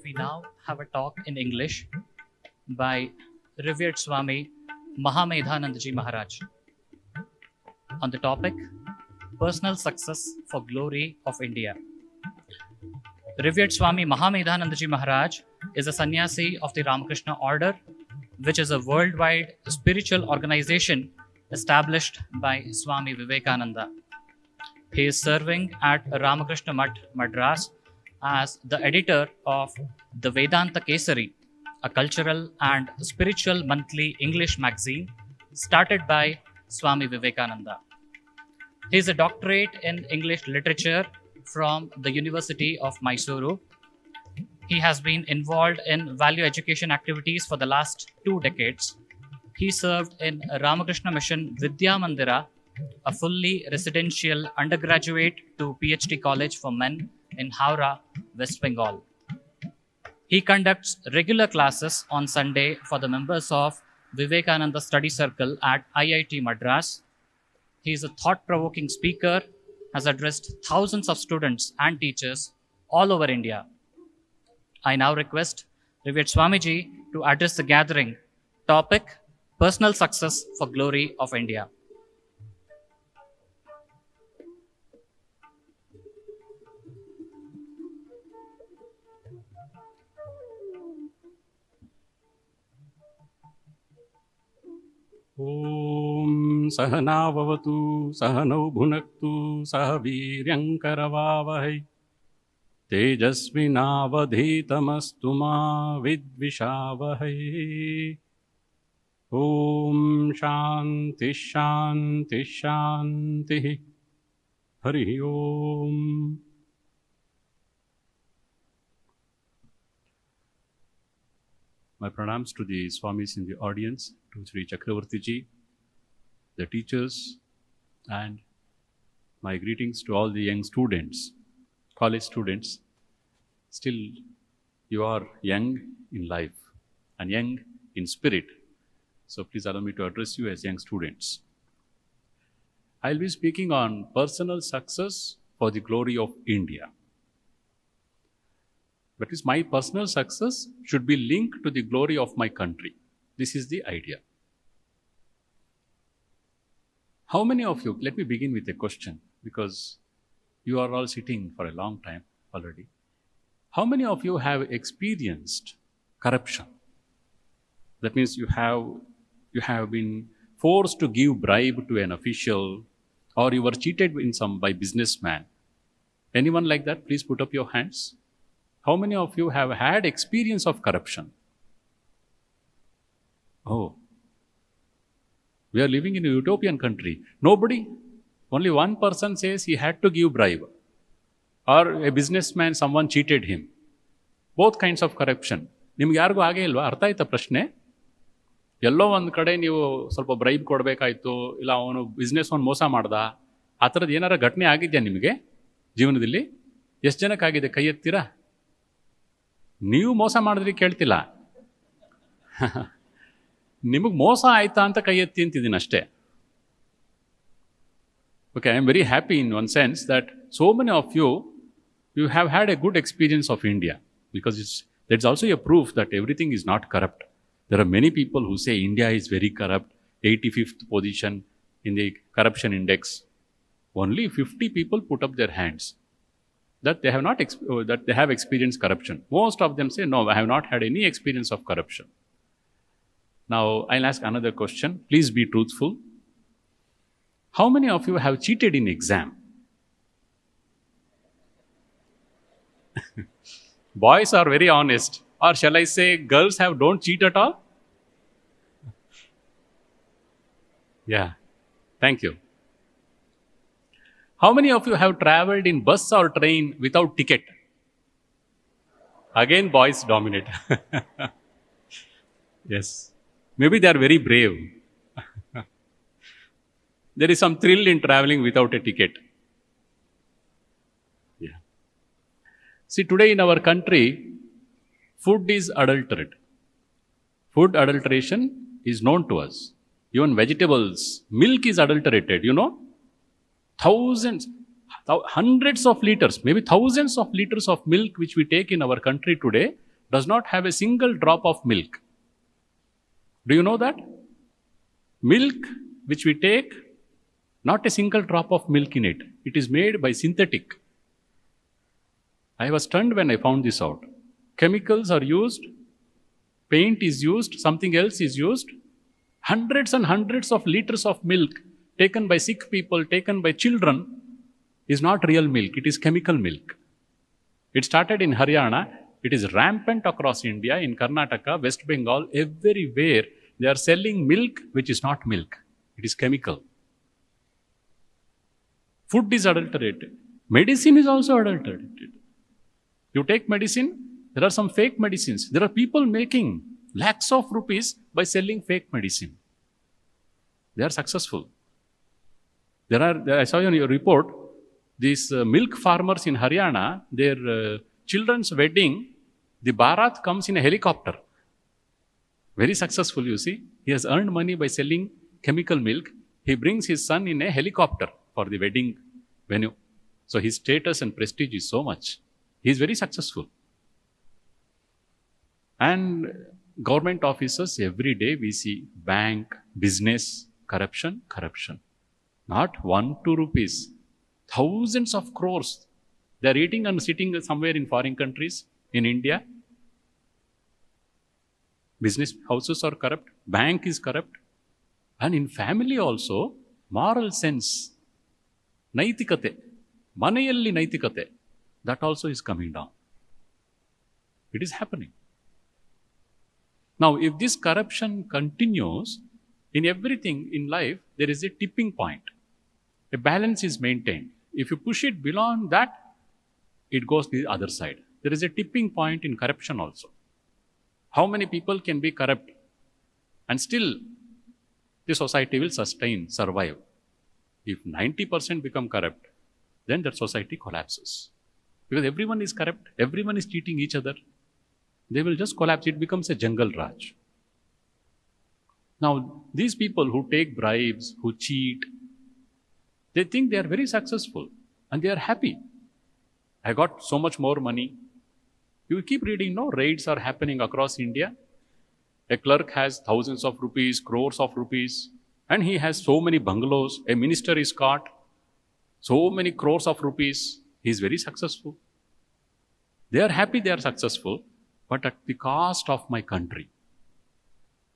we now have a talk in English by revered Swami Mahamedhanandaji Maharaj on the topic Personal Success for Glory of India. Revered Swami Mahamedhanandaji Maharaj is a sannyasi of the Ramakrishna order, which is a worldwide spiritual organization established by Swami Vivekananda. He is serving at Ramakrishna Mutt, Madras, as the editor of the Vedanta Kesari, a cultural and spiritual monthly English magazine started by Swami Vivekananda. He is a doctorate in English literature from the University of Mysuru. He has been involved in value education activities for the last 2 decades. He served in Ramakrishna Mission Vidya Mandira, a fully residential undergraduate to PhD college for men in Howrah, West Bengal. He conducts regular classes on Sunday for the members of Vivekananda Study Circle at IIT Madras. He is a thought-provoking speaker, has addressed thousands of students and teachers all over India. I now request Revered Swamiji to address the gathering. Topic: Personal Success for Glory of India. ॐ सहना भवतु सहनौ भुनक्तु सह वीर्यं करवावहै तेजस्विनावधीतमस्तु मा विद्विषावहै ॐ शान्ति शान्ति शान्तिः हरिः ॐ. My pranams to the Swamis in the audience, to Sri Chakravarti ji, the teachers, and my greetings to all the young students, college students. Still, you are young in life and young in spirit. So please allow me to address you as young students. I'll be speaking on personal success for the glory of India. That is, my personal success should be linked to the glory of my country. This is the idea. How many of you, let me begin with a question, because you are all sitting for a long time already. How many of you have experienced corruption? That means you have been forced to give bribe to an official, or you were cheated by businessman. Anyone like that? Please put up your hands. How many of you have had experience of corruption? Oh, we are living in a utopian country. Nobody, only one person says he had to give bribe. Or a businessman, someone cheated him. Both kinds of corruption. ನಿಮ್ಗೆ ಯಾರಿಗೂ ಆಗೇ ಇಲ್ವಾ? ಅರ್ಥ ಆಯ್ತಾ ಪ್ರಶ್ನೆ? ಎಲ್ಲೋ ಒಂದು ಕಡೆ ನೀವು ಸ್ವಲ್ಪ ಬ್ರೈಬ್ ಕೊಡಬೇಕಾಯ್ತು, ಇಲ್ಲ ಅವನು ಬಿಸ್ನೆಸ್ ಒಂದು ಮೋಸ ಮಾಡ್ದ, ಆ ಥರದ್ದು ಏನಾರ ಘಟನೆ ಆಗಿದೆಯಾ ನಿಮಗೆ ಜೀವನದಲ್ಲಿ? ಎಷ್ಟು ಜನಕ್ಕಾಗಿದೆ? ಕೈ ಎತ್ತೀರಾ? ನೀವು ಮೋಸ ಮಾಡಿದ್ರಿ ಕೇಳ್ತಿಲ್ಲ. ನಿಮಗೆ ಮೋಸ ಆಯ್ತಾ ಅಂತ ಕೈ ಎತ್ತಿ ಅಂತಿದ್ದೀನಿ ಅಷ್ಟೇ. Okay, I am very happy in one sense that so many of you have had a good experience of India, because that's also a proof that everything is not corrupt. There are many people who say India is very corrupt, 85th position in the corruption index. Only 50 people put up their hands that they have not that they have experienced corruption. Most of them say, no, I have not had any experience of corruption. Now, I'll ask another question. Please be truthful. How many of you have cheated in exam? Boys are very honest. Or shall I say, girls don't cheat at all? Yeah. Thank you. How many of you have traveled in bus or train without ticket? Again, boys dominate. Yes. Maybe they are very brave. There is some thrill in traveling without a ticket. Yeah. See, today in our country, food is adulterated. Food adulteration is known to us. Even vegetables, milk is adulterated, you know. Thousands, hundreds of liters, maybe thousands of liters of milk which we take in our country today does not have a single drop of milk. Do you know that? Milk which we take, not a single drop of milk in it. It is made by synthetic. I was stunned when I found this out. Chemicals are used, paint is used, something else is used. Hundreds and hundreds of liters of milk taken by sick people, taken by children, is not real milk. It is chemical milk. It started in Haryana. It is rampant across India, in Karnataka, West Bengal, everywhere. They are selling milk which is not milk. It is chemical. Food is adulterated. Medicine is also adulterated. You take medicine, there are some fake medicines. There are people making lakhs of rupees by selling fake medicine. They are successful. I saw in your report, these milk farmers in Haryana, their children's wedding, the Bharat comes in a helicopter. Very successful, you see. He has earned money by selling chemical milk. He brings his son in a helicopter for the wedding venue. So his status and prestige is so much. He is very successful. And government offices, every day we see bank, business, corruption. Not 1, 2 rupees. Thousands of crores. They are eating and sitting somewhere in foreign countries, in India. Business houses are corrupt. Bank is corrupt. And in family also, moral sense, naitikate, manayalli naitikate, that also is coming down. It is happening. Now, if this corruption continues, in everything in life, there is a tipping point. A balance is maintained. If you push it beyond that, it goes the other side. There is a tipping point in corruption also. How many people can be corrupt and still the society will survive? If 90% become corrupt, then that society collapses. Because everyone is corrupt, everyone is cheating each other. They will just collapse. It becomes a jungle Raj. Now, these people who take bribes, who cheat, they think they are very successful and they are happy. I got so much more money. You keep reading, no, raids are happening across India. A clerk has thousands of rupees, crores of rupees, and he has so many bungalows. A minister is caught, so many crores of rupees. He is very successful. They are happy they are successful, but at the cost of my country.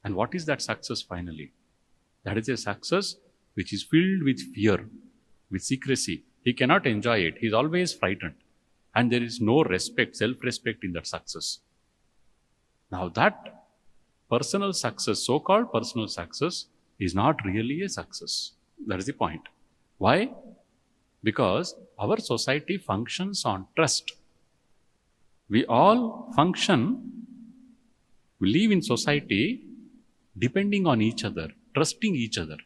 And what is that success finally? That is a success which is filled with fear, with secrecy. He cannot enjoy it. He is always frightened. And there is no respect, self-respect in that success. Now that personal success, so-called personal success, is not really a success. That is the point. Why? Because our society functions on trust. We all function, we live in society depending on each other, trusting each other.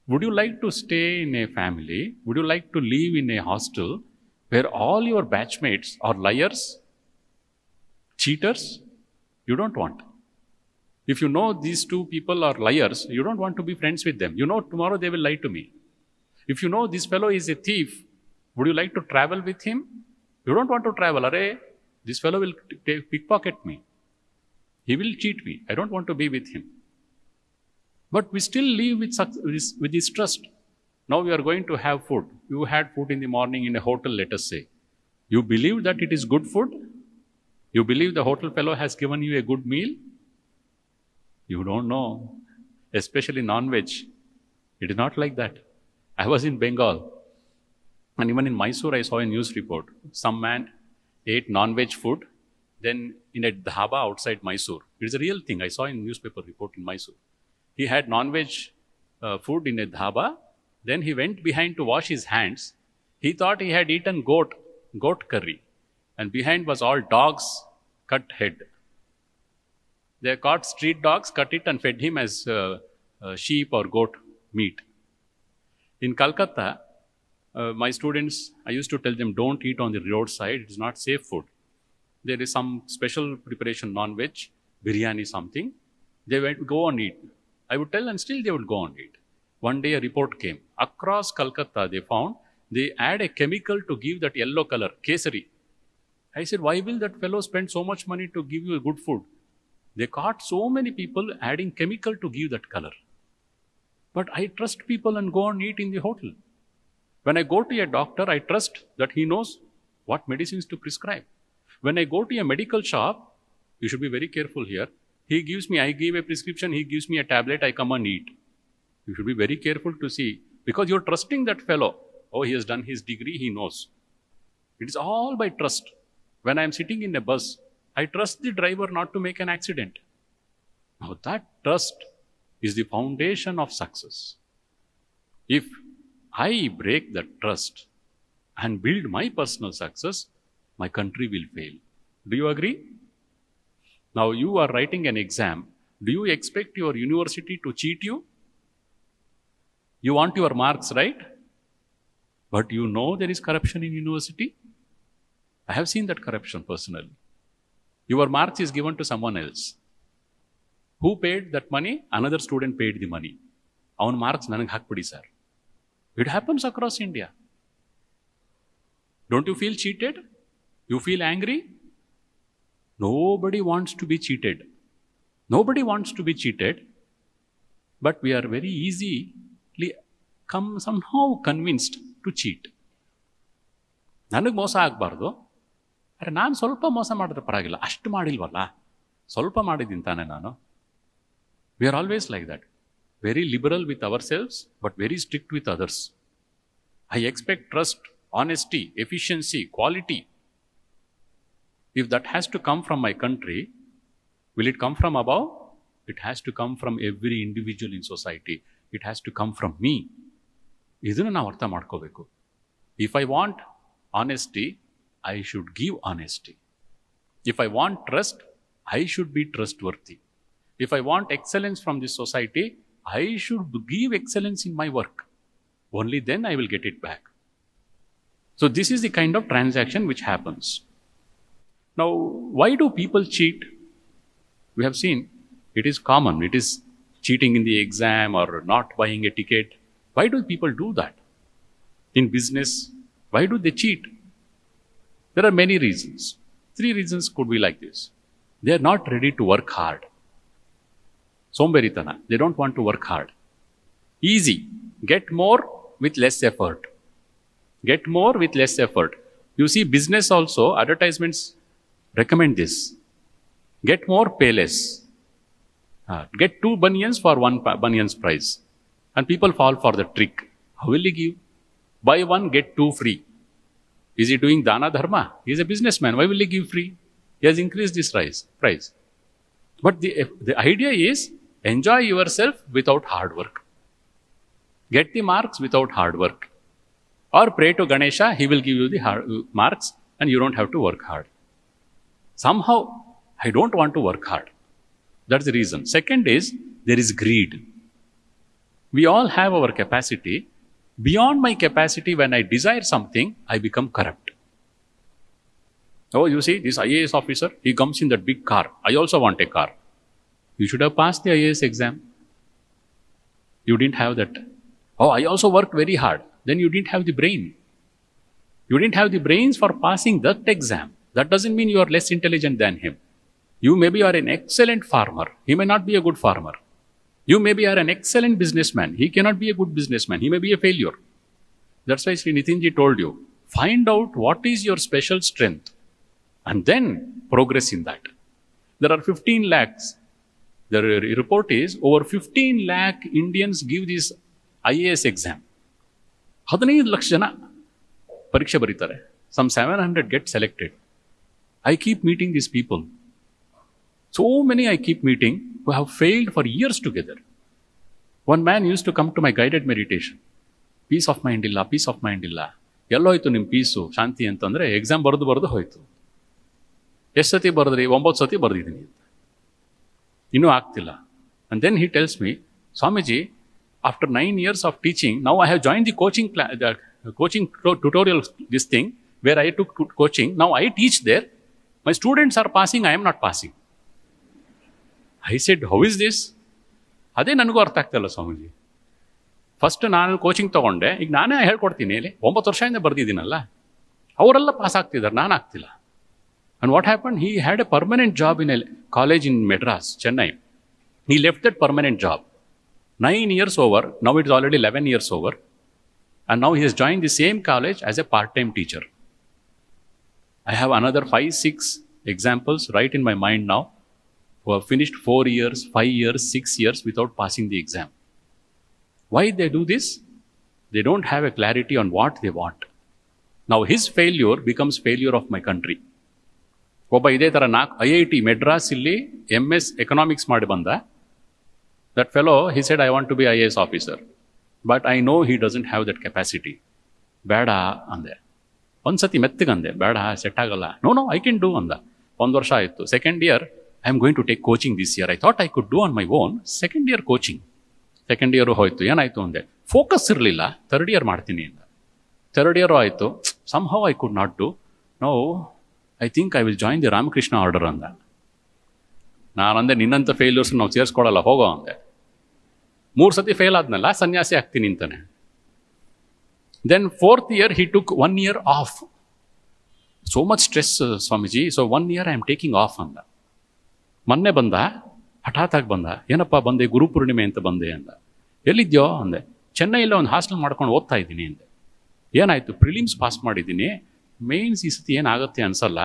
Would you like to stay in a family? Would you like to live in a hostel where all your batchmates are liars, cheaters? You don't want. If you know these two people are liars, you don't want to be friends with them. You know tomorrow they will lie to me. If you know this fellow is a thief, would you like to travel with him? You don't want to travel. Arey, this fellow will pickpocket me. He will cheat me. I don't want to be with him. But we still live with this trust. Now we are going to have food. You had food in the morning in a hotel, let us say. You believe that it is good food? You believe the hotel fellow has given you a good meal? You don't know. Especially non-veg. It is not like that. I was in Bengal. And even in Mysore, I saw a news report. Some man ate non-veg food, then in a dhaba outside Mysore. It is a real thing. I saw in newspaper report in Mysore. He had non-veg food in a dhaba. Then he went behind to wash his hands. He thought he had eaten goat curry. And behind was all dogs, cut head. They caught street dogs, cut it and fed him as sheep or goat meat. In Calcutta, my students, I used to tell them, don't eat on the roadside. It is not safe food. There is some special preparation, non-veg, biryani something. They went, go and eat. I would tell and still they would go and eat. One day a report came. Across Calcutta, they found they add a chemical to give that yellow color, kesari. I said, why will that fellow spend so much money to give you good food? They caught so many people adding chemical to give that color. But I trust people and go and eat in the hotel. When I go to a doctor, I trust that he knows what medicines to prescribe. When I go to a medical shop, you should be very careful here. I give a prescription, he gives me a tablet, I come and eat. You should be very careful to see, because you're trusting that fellow. Oh, he has done his degree, he knows. It is all by trust. When I am sitting in a bus, I trust the driver not to make an accident. Now that trust is the foundation of success. If I break that trust and build my personal success, my country will fail. Do you agree? Now you are writing an exam. Do you expect your university to cheat you? You want your marks, right? But you know there is corruption in university. I have seen that corruption personally. Your marks is given to someone else. Who paid that money? Another student paid the money. Avan marks nanage hakpidi sir. It happens across India. Don't you feel cheated? You feel angry? Nobody wants to be cheated. Nobody wants to be cheated. But we are very easily somehow convinced to cheat. ನನಗೆ ಮೋಸ ಆಗಬಾರ್ದು, ಅರೆ ನಾನು ಸ್ವಲ್ಪ ಮೋಸ ಮಾಡಿದ್ರೆ ಪರವಾಗಿಲ್ಲ, ಅಷ್ಟು ಮಾಡಿಲ್ವಲ್ಲ, ಸ್ವಲ್ಪ ಮಾಡಿದ್ದೀನಿ ತಾನೆ ನಾನು. We are always like that. Very liberal with ourselves, but very strict with others. I expect trust, honesty, efficiency, quality. If that has to come from my country, will it come from above? It has to come from every individual in society. It has to come from me. ಇದನ್ನು ನಾವು ಅರ್ಥ ಮಾಡ್ಕೋಬೇಕು. If I want honesty, I should give honesty. If I want trust, I should be trustworthy. If I want excellence from this society, I should give excellence in my work. Only then I will get it back. So this is the kind of transaction which happens. Now, why do people cheat? We have seen it is common. It is cheating in the exam or not buying a ticket. Why do people do that? In business, why do they cheat? There are many reasons. 3 reasons could be like this. They are not ready to work hard. Somberitana. They don't want to work hard. Easy. Get more with less effort. Get more with less effort. You see, business also, advertisements recommend this. Get more, pay less. Get 2 bunions for 1 bunion's price. And people fall for the trick. How will he give? Buy 1, get 2 free. Is he doing dana dharma? He is a businessman. Why will he give free? He has increased this price. But the idea is, enjoy yourself without hard work. Get the marks without hard work. Or pray to Ganesha, he will give you the marks and you don't have to work hard. Somehow, I don't want to work hard. That's the reason. Second is, there is greed. We all have our capacity. Beyond my capacity, when I desire something, I become corrupt. Oh, you see, this IAS officer, he comes in that big car. I also want a car. You should have passed the IAS exam. You didn't have that. Oh, I also worked very hard. Then you didn't have the brain. You didn't have the brains for passing that exam. That doesn't mean you are less intelligent than him. You maybe are an excellent farmer. He may not be a good farmer. You maybe are an excellent businessman. He cannot be a good businessman. He may be a failure. That's why Sri Nitinji told you, find out what is your special strength and then progress in that. There are 15 lakhs. The report is over 15 lakh Indians give this IAS exam. 15 lakh jana pariksha baritare. Some 700 get selected. I keep meeting these people. So many I keep meeting who have failed for years together. One man used to come to my guided meditation. Peace of mind illa, peace of mind illa. Elloitu nim peace, shanti antandre exam bardu hoytu. ಎಷ್ಟು ಸತಿ ಬರೆದ್ರಿ? 9 ಸತಿ ಬರೆದಿದ್ದೀನಿ ಅಂತ. ಇನ್ನೂ ಆಗ್ತಿಲ್ಲ. And then he tells me, Swamiji, after 9 years of teaching, now I have joined the coaching tutorial, this thing, where I took coaching. Now I teach there. My students are passing, I am not passing. I said, how is this? ಅದೇ ನನಗೂ ಅರ್ಥ ಆಗ್ತಾಯಿಲ್ಲ Swamiji. First ನಾನು coaching ತೊಗೊಂಡೆ, ಈಗ ನಾನೇ ಹೇಳ್ಕೊಡ್ತೀನಿ. 9 ವರ್ಷದಿಂದ ಬರೆದಿದ್ದೀನಲ್ಲ, ಅವರೆಲ್ಲ ಪಾಸ್ ಆಗ್ತಿದ್ದಾರೆ, ನಾನು ಆಗ್ತಿಲ್ಲ. And what happened? He had a permanent job in a college in Madras, Chennai. He left that permanent job. 9 years over, now it's already 11 years over. And now he has joined the same college as a part-time teacher. I have another 5-6 examples right in my mind now who have finished 4 years, 5 years, 6 years without passing the exam. Why they do this? They don't have a clarity on what they want. Now his failure becomes failure of my country. ಒಬ್ಬ ಇದೇ ಥರ IIT Madras ಇಲ್ಲಿ MS economics ಮಾಡಿ ಬಂದ. That fellow he said I want to be IAS officer, but I know he doesn't have that capacity. ಬೇಡ ಅಂದೆ. ಒಂದು ಸತಿ ಮೆತ್ತಗಂದೆ, ಬೇಡ ಸೆಟ್ ಆಗಲ್ಲ. ನೋ ಐ ಕ್ಯಾನ್ ಡೂ ಅಂದ. 1 ವರ್ಷ ಆಯಿತು. Second year I am going to take coaching this year. I thought I could do on my own. Second year coaching. Second year ಹೋಯ್ತು. ಏನಾಯಿತು ಅಂದೆ, ಫೋಕಸ್ ಇರಲಿಲ್ಲ. ಥರ್ಡ್ ಇಯರ್ ಮಾಡ್ತೀನಿ ಅಂದ. ಥರ್ಡ್ ಇಯರು ಆಯಿತು. Somehow I could not do. No I think I will join the Ramakrishna order ಅಂದ. ನಾನಂದೆ, ನಿನ್ನಂಥ ಫೇಲ್ಯೂರ್ಸ್ ನಾವು ಸೇರಿಸ್ಕೊಳ್ಳಲ್ಲ, ಹೋಗೋ ಅಂದೆ. 3 ಸತಿ ಫೇಲ್ ಆದ್ನಲ್ಲ, ಸನ್ಯಾಸಿ ಆಗ್ತೀನಿ ಅಂತಾನೆ. Then 4th year he took 1 year off. So much stress Swamiji, so 1 year I am taking off ಅಂದ. ಮೊನ್ನೆ ಬಂದ, ಹಠಾತ್ ಆಗಿ ಬಂದ. ಏನಪ್ಪ ಬಂದೆ, ಗುರುಪೂರ್ಣಿಮೆ ಅಂತ ಬಂದೆ ಅಂದ. ಎಲ್ಲಿದ್ಯೋ ಅಂದೆ. ಚೆನ್ನೈಯಲ್ಲಿ ಒಂದು ಹಾಸ್ಟೆಲ್ ಮಾಡ್ಕೊಂಡು ಓದ್ತಾ ಇದ್ದೀನಿ ಅಂದೆ. ಏನಾಯಿತು? ಪ್ರಿಲಿಮ್ಸ್ ಪಾಸ್ ಮಾಡಿದ್ದೀನಿ, ಮೇನ್ಸ್ ಈ ಸತಿ ಏನಾಗುತ್ತೆ ಅನ್ಸಲ್ಲ,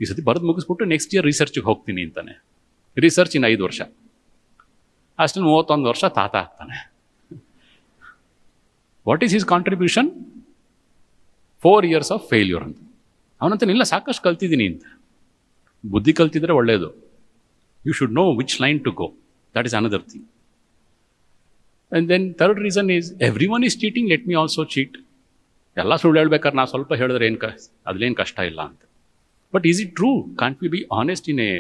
ಈ ಸತಿ ಬರೆದು ಮುಗಿಸ್ಬಿಟ್ಟು ನೆಕ್ಸ್ಟ್ ಇಯರ್ ರಿಸರ್ಚ್ಗೆ ಹೋಗ್ತೀನಿ ಅಂತಾನೆ. ರಿಸರ್ಚ್ ಇನ್ನು 5 ವರ್ಷ, ಅಷ್ಟು 31 ವರ್ಷ ತಾತ ಆಗ್ತಾನೆ. What is his contribution? 4 years of failure ಅಂತ. ಅವನಂತಾನೆ, ಇಲ್ಲ ಸಾಕಷ್ಟು ಕಲ್ತಿದ್ದೀನಿ ಅಂತ. ಬುದ್ಧಿ ಕಲ್ತಿದ್ರೆ ಒಳ್ಳೆಯದು. You should know which line to go. That is another thing. And then third reason is everyone is cheating, let me also cheat. ಎಲ್ಲ ಸುಳ್ಳು ಹೇಳ್ಬೇಕಾದ್ರೆ ನಾವು ಸ್ವಲ್ಪ ಹೇಳಿದ್ರೆ ಅದ್ರೇನು ಕಷ್ಟ ಇಲ್ಲ ಅಂತ. But is it true? Can't we be honest in a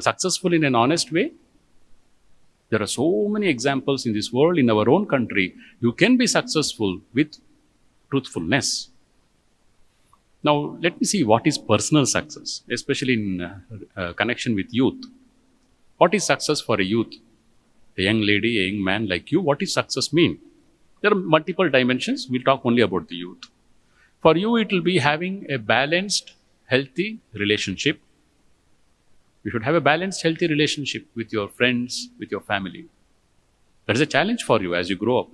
successful in N honest way? There are so many examples in this world, in our own country. You can be successful with truthfulness. Now, let me see what is personal success, especially in connection with youth. What is success for a youth? A young lady, a young man like you, what is success mean? There are multiple dimensions. We'll talk only about the youth. For you, it will be having a balanced, healthy relationship. You should have a balanced, healthy relationship with your friends, with your family. That is a challenge for you as you grow up.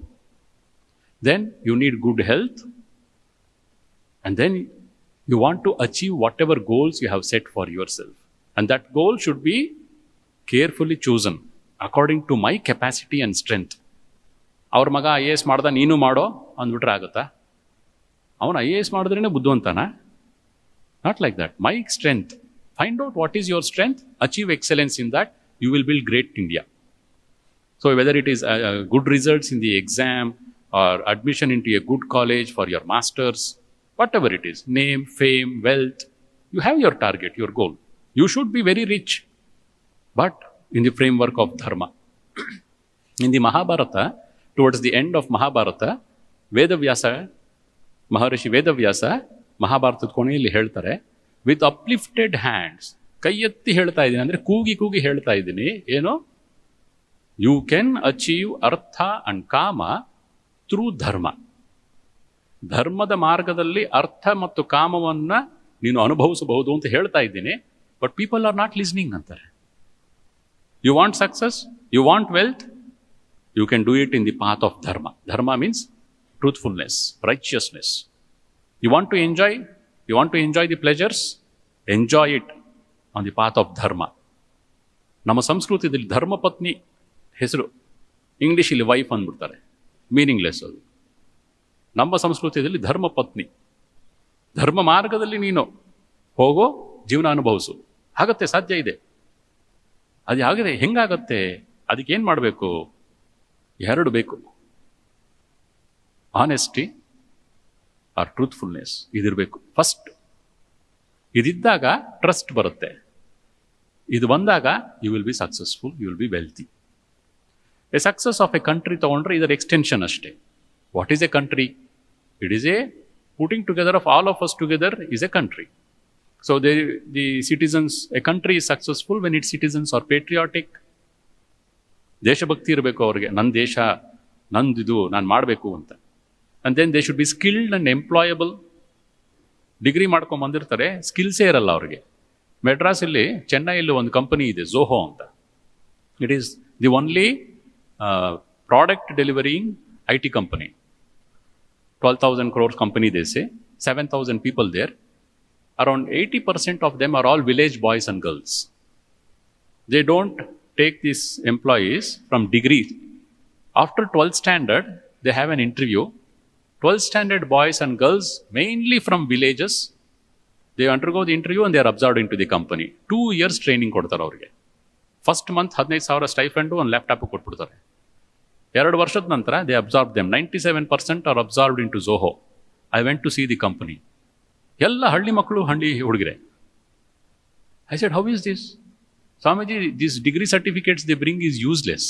Then you need good health. And then you want to achieve whatever goals you have set for yourself. And that goal should be carefully chosen according to my capacity and strength. ಅವ್ರ ಮಗ IAS ಮಾಡ್ದ, ನೀನು ಮಾಡೋ ಅಂದ್ಬಿಟ್ರೆ ಆಗುತ್ತಾ? ಅವನು IAS ಮಾಡಿದ್ರೇ ಬುದ್ಧಿವಂತನ? Not like that. My strength. Find out what is your strength, achieve excellence in that, you will build great India. So whether it is good results in the exam or admission into a good college for your masters, whatever it is, name, fame, wealth, you have your target, your goal. You should be very rich, but in the framework of dharma. In the Mahabharata, towards the end of Mahabharata, Vedavyasa, Maharishi Vedavyasa, Mahabharatad ಕೊನೆಯಲ್ಲಿ ಹೇಳ್ತಾರೆ, with ಅಪ್ಲಿಫ್ಟೆಡ್ hands, ಕೈ ಎತ್ತಿ ಹೇಳ್ತಾ ಇದ್ದೀನಿ, ಅಂದರೆ ಕೂಗಿ ಕೂಗಿ ಹೇಳ್ತಾ ಇದ್ದೀನಿ, ಏನೋ, ಯು ಕ್ಯಾನ್ ಅಚೀವ್ ಅರ್ಥ ಅಂಡ್ ಕಾಮ ಥ್ರೂ ಧರ್ಮ. ಧರ್ಮದ ಮಾರ್ಗದಲ್ಲಿ ಅರ್ಥ ಮತ್ತು ಕಾಮವನ್ನು ನೀನು ಅನುಭವಿಸಬಹುದು ಅಂತ ಹೇಳ್ತಾ ಇದ್ದೀನಿ. But people are not listening ಅಂತಾರೆ. You want success, you want wealth, you can do it in the path of dharma. Dharma means truthfulness, righteousness. You want to enjoy, you want to enjoy the pleasures, enjoy it on the path of dharma. ನಮ್ಮ ಸಂಸ್ಕೃತಿಯಲ್ಲಿ ಧರ್ಮಪತ್ನಿ ಹೆಸರು ಇಂಗ್ಲೀಷಲ್ಲಿ wife ಅಂದ್ಬಿಡ್ತಾರೆ, meaningless ಅದು. ನಮ್ಮ ಸಂಸ್ಕೃತಿಯಲ್ಲಿ ಧರ್ಮಪತ್ನಿ. ಧರ್ಮ ಮಾರ್ಗದಲ್ಲಿ ನೀನು ಹೋಗೋ, ಜೀವನ ಅನುಭವಿಸು. ಆಗತ್ತೆ, ಸಾಧ್ಯ ಇದೆ. ಅದು ಆಗಿದೆ. ಹೆಂಗಾಗತ್ತೆ? ಅದಕ್ಕೇನು ಮಾಡಬೇಕು? 2 ಬೇಕು. Honesty or truthfulness. ಇದಿರಬೇಕು ಫಸ್ಟ್. ಇದಿದ್ದಾಗ ಟ್ರಸ್ಟ್ ಬರುತ್ತೆ. ಇದು ಬಂದಾಗ you will be successful, you will be wealthy. A success of a country ತಗೊಂಡ್ರೆ ಇದರ ಎಕ್ಸ್ಟೆನ್ಷನ್ ಅಷ್ಟೇ. What is a country? It is a putting together of all of us together is a country. So the citizens, a country is successful when it citizens are patriotic. ದೇಶಭಕ್ತಿ ಇರಬೇಕು ಅವ್ರಿಗೆ, ನನ್ನ ದೇಶ ನಂದಿದು, ನಾನು ಮಾಡಬೇಕು ಅಂತ. And then they should be skilled and employable. Degree ಮಾಡ್ಕೊಂಡು ಬಂದಿರ್ತಾರೆ, ಸ್ಕಿಲ್ಸೇ ಇರಲ್ಲ ಅವ್ರಿಗೆ. ಮೆಡ್ರಾಸಲ್ಲಿ ಚೆನ್ನೈಯಲ್ಲಿ ಒಂದು ಕಂಪನಿ ಇದೆ ಝೋಹೋ ಅಂತ. It is the only product delivering IT company. 12,000 crores company they say, 7,000 people there. Around 80% of them are all village boys and girls. They don't take these employees from degree. After 12th standard, they have an interview. 12th standard boys and girls, mainly from villages, they undergo the interview and they are absorbed into the company. 2 years training ಕೊಡ್ತಾರೆ ಅವರಿಗೆ. First month 15,000 stipend ಒಂದು laptop ಕೊಟ್ಬಿಡ್ತಾರೆ. 2 ವರ್ಷದ ನಂತರ they absorb them. 97% are absorbed into Zoho. I went to see the company. ಎಲ್ಲ ಹಳ್ಳಿ ಮಕ್ಕಳು ಹಳ್ಳಿ ಹುಡುಗರೆ. I said, how is this? Swamiji, these degree certificates they bring is useless.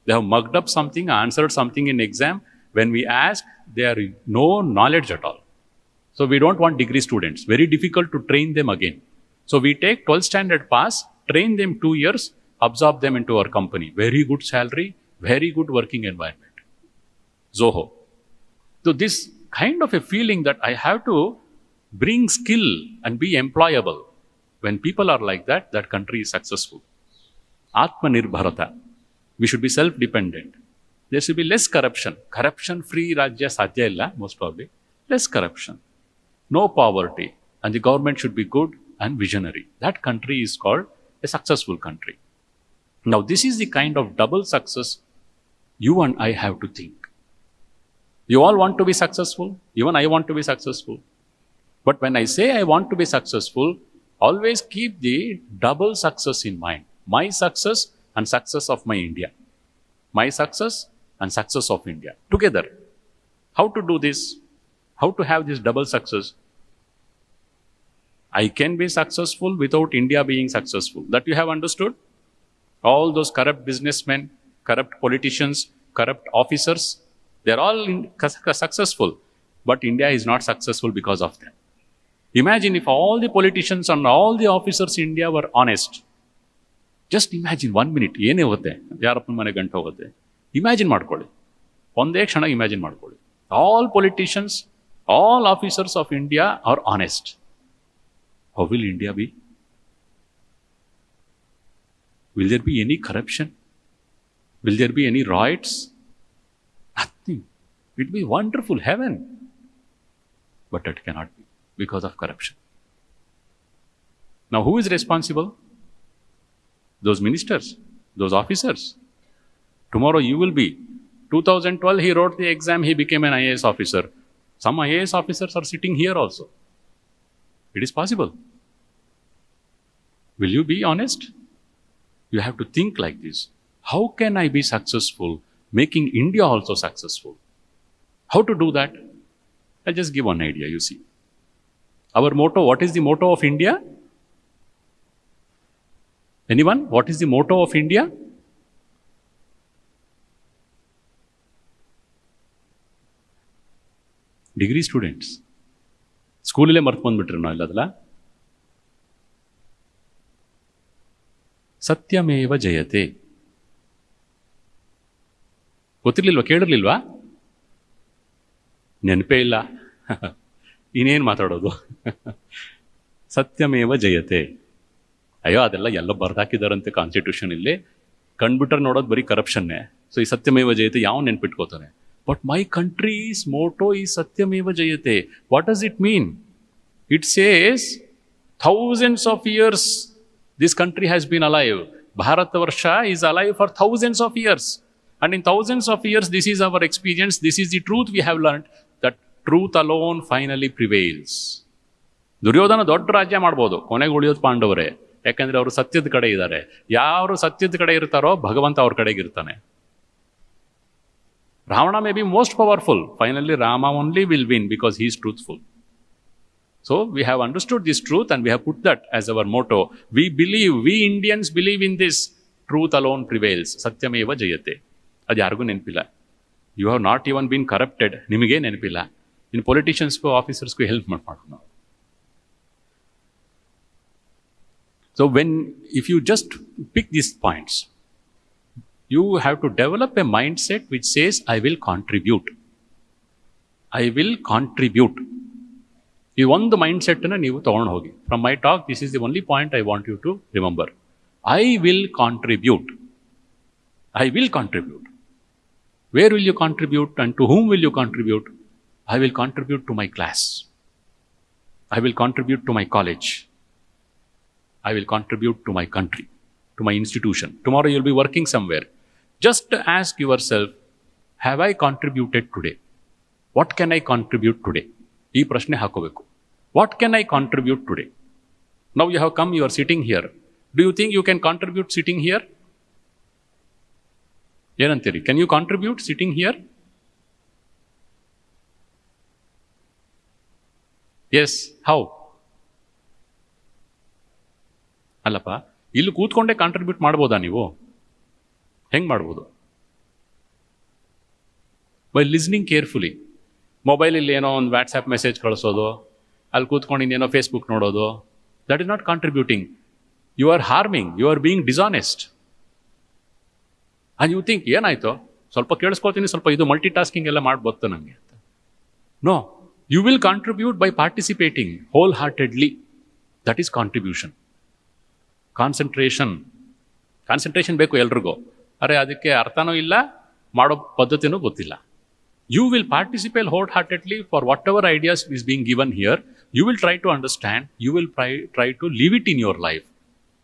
They have mugged up something, answered something in exam. When we ask, they are no knowledge at all. So we don't want degree students. Very difficult to train them again. So we take 12th standard pass, train them 2 years, absorb them into our company. Very good salary, very good working environment. Zoho. So this kind of a feeling that I have to bring skill and be employable. When people are like that, that country is successful. Atmanirbharata. We should be self-dependent. There should be less corruption. Corruption-free Rajya sadhya illa, most probably. Less corruption. No poverty. And the government should be good and visionary. That country is called a successful country. Now, this is the kind of double success you and I have to think. You all want to be successful. Even I want to be successful. But when I say I want to be successful, always keep the double success in mind. My success and success of my India. My success and success of India. Together. How to do this? How to have this double success? I can be successful without India being successful. That you have understood? All those corrupt businessmen, corrupt politicians, corrupt officers, they're all successful. But India is not successful because of them. Imagine if all the politicians and all the officers in India were honest. Just imagine 1 minute. ಏನೇ ಹೋಗುತ್ತೆ ಯಾರಪ್ಪನ ಮನೆ ಗಂಟೆ ಹೋಗುತ್ತೆ. Imagine ಮಾಡ್ಕೊಳ್ಳಿ. ಒಂದೇ ಕ್ಷಣ imagine ಮಾಡ್ಕೊಳ್ಳಿ. All politicians, all officers of India are honest. How will India be? Will there be any corruption? Will there be any riots? Nothing. It will be wonderful heaven. But it cannot be because of corruption. Now, who is responsible? Those ministers, those officers. Tomorrow you will be. 2012 he wrote the exam, he became an IAS officer. Some IAS officers are sitting here also. It is possible. Will you be honest? You have to think like this. How can I be successful, making India also successful? How to do that? I'll just give one idea, you see. Our motto, what is the motto of India? Anyone? What is the motto of India? Degree students. ಸ್ಕೂಲಲ್ಲೇ ಮರ್ತು ಬಂದ್ಬಿಟ್ರಿ ನಾವು ಇಲ್ಲದಲ್ಲ. ಸತ್ಯಮೇವ ಜಯತೆ. ಗೊತ್ತಿರ್ಲಿಲ್ವಾ? ಕೇಳಿರ್ಲಿಲ್ವಾ? ನೆನಪೇ ಇಲ್ಲ. ಇನ್ನೇನು ಮಾತಾಡೋದು? ಸತ್ಯಮೇವ ಜಯತೆ. ಅಯ್ಯೋ ಅದೆಲ್ಲ ಎಲ್ಲ ಬರ್ದಾಕಿದಾರಂತೆ constitution ಇಲ್ಲಿ. ಕಂಡ್ಬಿಟ್ರೆ ನೋಡೋದು ಬರೀ ಕರಪ್ಷನ್ನೇ. ಸೊ ಈ ಸತ್ಯಮೇವ ಜಯತೆ ಯಾವ ನೆನ್ಪಿಟ್ಕೋತಾನೆ? But my country's motto is Satyameva Jayate. What does it mean? It says thousands of years this country has been alive. Bharatavarsha is alive for thousands of years. And in thousands of years, this is our experience. This is the truth we have learned. That truth alone finally prevails. Duryodhana ದೊಡ್ಡ ರಾಜ್ಯ ಮಾಡ್ಬೋದು, ಕೊನೆಗೆ ಉಳಿಯೋದು ಪಾಂಡವರೇ. ಯಾಕಂದ್ರೆ ಅವರು ಸತ್ಯದ ಕಡೆ ಇದ್ದಾರೆ. ಯಾರು ಸತ್ಯದ ಕಡೆ ಇರ್ತಾರೋ ಭಗವಂತ ಅವ್ರ ಕಡೆಗೆ ಇರ್ತಾನೆ. Ravana may be most powerful. Finally, Rama only will win because he is truthful. So, we have understood this truth and we have put that as our motto. We believe, we Indians believe in this. Truth alone prevails. Satyameva Jayate. Adu yargu nenpilla. You have not even been corrupted. Nimige nenpilla. In politicians ko, officers ko help madmadoಣ. So, if you just pick these points, you have to develop a mindset which says, I will contribute. I will contribute. ಈ ಒಂದು ಮೈಂಡ್ಸೆಟ್ಟನ್ನು ನೀವು ತೊಗೊಂಡು ಹೋಗಿ. From my talk, this is the only point I want you to remember. I will contribute. I will contribute. Where will you contribute and to whom will you contribute? I will contribute to my class. I will contribute to my college. I will contribute to my country, to my institution. Tomorrow you'll be working somewhere. Just ask yourself, have I contributed today? What can I contribute today? ಈ ಪ್ರಶ್ನೆ ಹಾಕೋಬೇಕು. What can I contribute today? Now you have come, you are sitting here. Do you think you can contribute sitting here? ಏನಂತೀರಿ? Can you contribute sitting here? Yes. How? ಅಲ್ಲಪ್ಪ, ಇಲ್ಲಿ ಕೂತ್ಕೊಂಡೇ contribute ಮಾಡ್ಬೋದಾ ನೀವು? ಹೆಂಗೆ ಮಾಡ್ಬೋದು? By listening carefully. ಮೊಬೈಲಲ್ಲಿ ಏನೋ ಒಂದು ವಾಟ್ಸಪ್ ಮೆಸೇಜ್ ಕಳಿಸೋದು, ಅಲ್ಲಿ ಕೂತ್ಕೊಂಡು ಇನ್ನೇನೋ ಫೇಸ್ಬುಕ್ ನೋಡೋದು, that is not contributing. You are harming, you are being dishonest. And you think ಏನಾಯ್ತು, ಸ್ವಲ್ಪ ಕೇಳಿಸ್ಕೊಳ್ತೀನಿ, ಸ್ವಲ್ಪ ಇದು ಮಲ್ಟಿ ಟಾಸ್ಕಿಂಗ್ ಎಲ್ಲ ಮಾಡ್ಬೋದು ನನಗೆ ಅಂತ. No, you will contribute by participating wholeheartedly. That is contribution. Concentration ಬೇಕು ಎಲ್ರಿಗೂ. ಅರೆ ಅದಕ್ಕೆ ಅರ್ಥನೂ ಇಲ್ಲ, ಮಾಡೋ ಪದ್ಧತಿನೂ ಗೊತ್ತಿಲ್ಲ. You will participate wholeheartedly for whatever ideas is being given here. You will try to understand, you will try to live it in your life.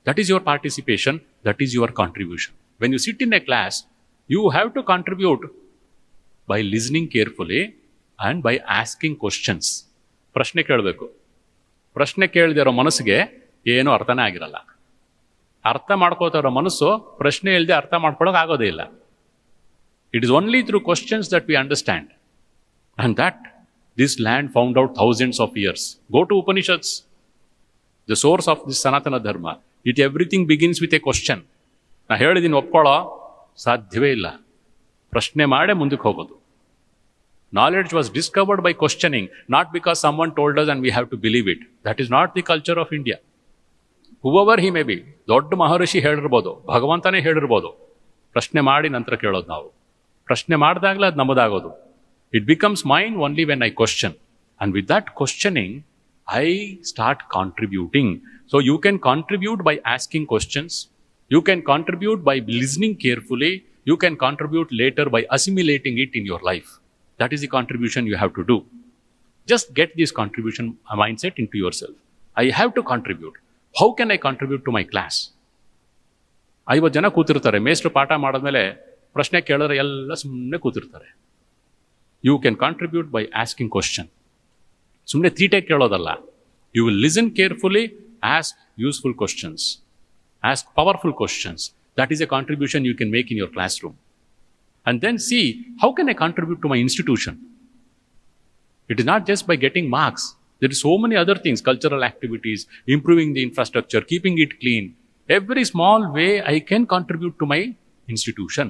That is your participation, that is your contribution. When you sit in a class, you have to contribute by listening carefully and by asking questions. ಪ್ರಶ್ನೆ ಕೇಳಬೇಕು. ಪ್ರಶ್ನೆ ಕೇಳದಿರೋ ಮನಸ್ಸಿಗೆ ಏನೂ ಅರ್ಥನೇ ಆಗಿರಲ್ಲ. ಅರ್ಥ ಮಾಡ್ಕೋತಾರೋ ಮನಸ್ಸು ಪ್ರಶ್ನೆ ಇಲ್ಲದೆ ಅರ್ಥ ಮಾಡ್ಕೊಳ್ಳೋಕೆ ಆಗೋದೇ ಇಲ್ಲ. It is only through questions that we understand. And that this land found out thousands of years. Go to Upanishads, the source of this Sanatana Dharma. Everything begins with a question. ನಾ ಹೇಳಿದ್ದೀನಿ ಒಪ್ಕೊಳ್ಳೋ ಸಾಧ್ಯವೇ ಇಲ್ಲ. ಪ್ರಶ್ನೆ ಮಾಡೇ ಮುಂದಕ್ಕೆ ಹೋಗೋದು. Knowledge was discovered by questioning, not because someone told us and we have to believe it. That is not the culture of India. Whoever he may be, ದೊಡ್ಡ ಮಹರ್ಷಿ ಹೇಳಿರ್ಬೋದು, ಭಗವಂತನೇ ಹೇಳಿರ್ಬೋದು, ಪ್ರಶ್ನೆ ಮಾಡಿ ನಂತರ ಕೇಳೋದು ನಾವು. ಪ್ರಶ್ನೆ ಮಾಡಿದಾಗಲೇ ಅದು ನಮ್ಮದಾಗೋದು. It becomes mine only when I question. And with that questioning I start contributing. So you can contribute by asking questions. You can contribute by listening carefully. You can contribute later by assimilating it in your life. That is the contribution you have to do. Just get this contribution mindset into yourself. I have to contribute. How can I contribute to my class? 50 ಜನ ಕೂತಿರ್ತಾರೆ. ಮೇಷ್ಟ್ರು ಪಾಠ ಮಾಡಿದ್ಮೇಲೆ ಪ್ರಶ್ನೆ ಕೇಳಿದ್ರೆ ಎಲ್ಲ ಸುಮ್ಮನೆ ಕೂತಿರ್ತಾರೆ. You can contribute by asking question. ಸುಮ್ಮನೆ ತೀಟೆ ಕೇಳೋದಲ್ಲ. You will listen carefully, ask useful questions. Ask powerful questions. That is a contribution you can make in your classroom. And then see, how can I contribute to my institution? It is not just by getting marks. There is so many other things, cultural activities, improving the infrastructure, keeping it clean. Every small way I can contribute to my institution.